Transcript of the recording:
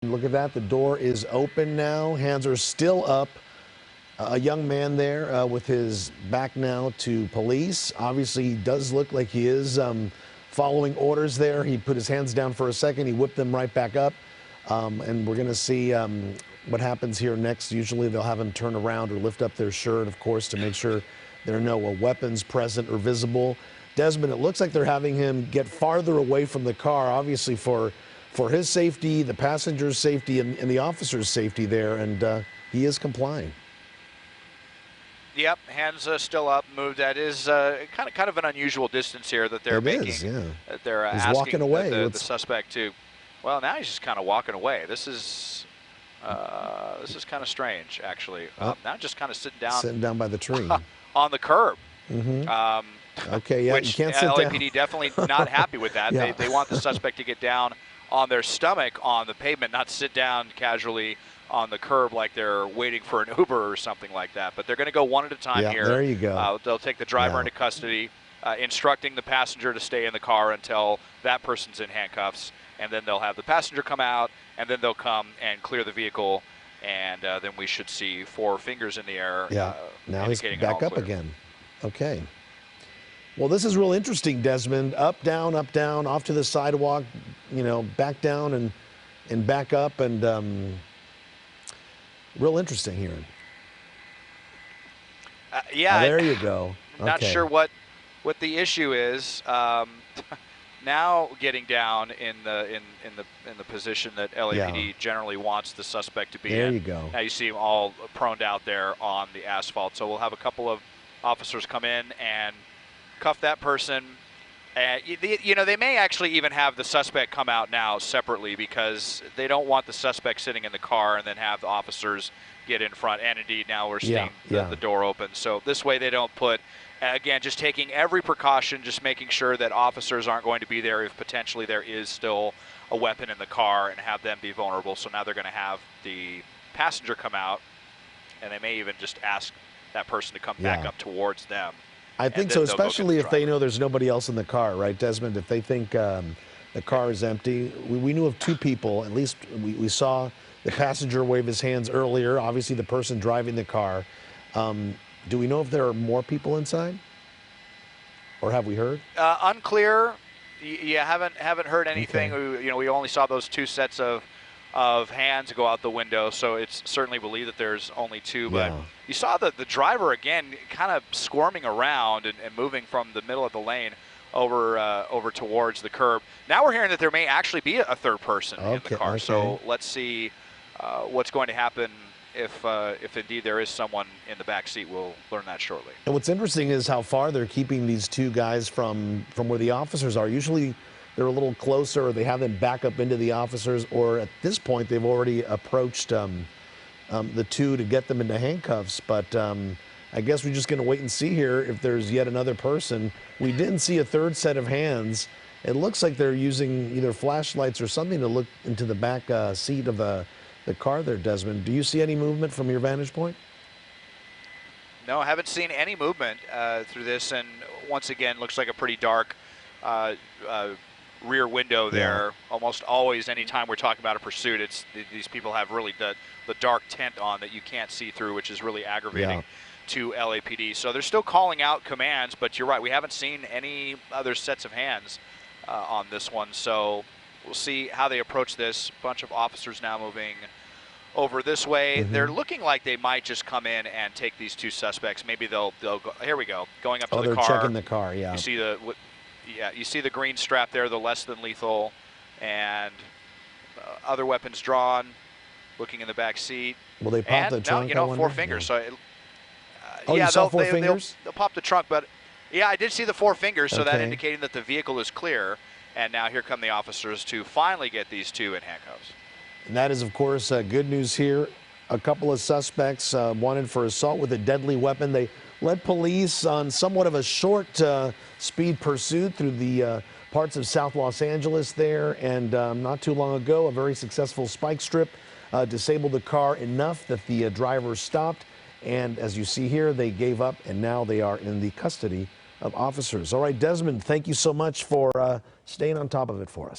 Look at that. The door is open now. Hands are still up. A young man there with his back now to police. Obviously, he does look like he is following orders there. He put his hands down for a second. He whipped them right back up. And we're going to see what happens here next. Usually, they'll have him turn around or lift up their shirt, of course, to make sure there are no weapons present or visible. Desmond, it looks like they're having him get farther away from the car, obviously for his safety, the passenger's safety, and the officer's safety there, and he is complying. Yep, hands still up, moved. That is kind of an unusual distance here that they're making. Is, yeah. That they're he's asking walking away. The suspect to. Well, now he's just kind of walking away. This is kind of strange, actually. Now just kind of sitting down by the tree on the curb. Mm-hmm. Okay, yeah, which you can't sit LAPD down. definitely not happy with that. Yeah. They want the suspect to get down on their stomach on the pavement, not sit down casually on the curb like they're waiting for an Uber or something like that. But they're going to go one at a time here. There you go. They'll take the driver into custody, instructing the passenger to stay in the car until that person's in handcuffs. And then they'll have the passenger come out, and then they'll come and clear the vehicle. And then we should see 4 fingers in the air. Yeah, now he's back up again. Okay. Well, this is real interesting, Desmond. Up, down, off to the sidewalk, back down and back up, and real interesting here. Yeah. There you go. Okay. Not sure what the issue is. Now getting down in the position that LAPD generally wants the suspect to be in. There you go. Now you see him all proned out there on the asphalt. So we'll have a couple of officers come in and cuff that person. They may actually even have the suspect come out now separately because they don't want the suspect sitting in the car and then have the officers get in front. And indeed, now we're seeing the door open. So this way they don't put, again, just taking every precaution, just making sure that officers aren't going to be there if potentially there is still a weapon in the car and have them be vulnerable. So now they're going to have the passenger come out, and they may even just ask that person to come back up towards them. I think so, especially if they know there's nobody else in the car, right, Desmond? If they think the car is empty. We knew of 2 people, at least we saw the passenger wave his hands earlier, obviously the person driving the car. Do we know if there are more people inside? Or have we heard? Unclear. You haven't heard anything. Okay. We only saw those 2 sets of hands go out the window, so it's certainly believed that there's only 2. But you saw the driver again kind of squirming around and moving from the middle of the lane over towards the curb. Now we're hearing that there may actually be a 3rd person in the car. So let's see what's going to happen if indeed there is someone in the back seat. We'll learn that shortly. And what's interesting is how far they're keeping these 2 guys from where the officers are. Usually they're a little closer, or they have them back up into the officers, or at this point they've already approached the 2 to get them into handcuffs. But I guess we're just going to wait and see here if there's yet another person. We didn't see a 3rd set of hands. It looks like they're using either flashlights or something to look into the back seat of the car there, Desmond. Do you see any movement from your vantage point? No, I haven't seen any movement through this, and once again, looks like a pretty dark rear window there. Almost always, anytime we're talking about a pursuit, these people have really the dark tint on that you can't see through, which is really aggravating to LAPD. So they're still calling out commands, but you're right, we haven't seen any other sets of hands on this one. So we'll see how they approach this. Bunch of officers now moving over this way. They're looking like they might just come in and take these 2 suspects. Maybe they'll go. Here we go. Going up to the car. They're checking the car. Yeah. You see the green strap there, the less than lethal, and other weapons drawn. Looking in the back seat. Will they pop the trunk? 4 fingers. So you saw 4 fingers? They'll pop the trunk, but I did see the 4 fingers, so that indicating that the vehicle is clear. And now here come the officers to finally get these 2 in handcuffs. And that is, of course, good news here. A couple of suspects wanted for assault with a deadly weapon. They led police on somewhat of a short speed pursuit through the parts of South Los Angeles there. And not too long ago, a very successful spike strip disabled the car enough that the driver stopped. And as you see here, they gave up, and now they are in the custody of officers. All right, Desmond, thank you so much for staying on top of it for us.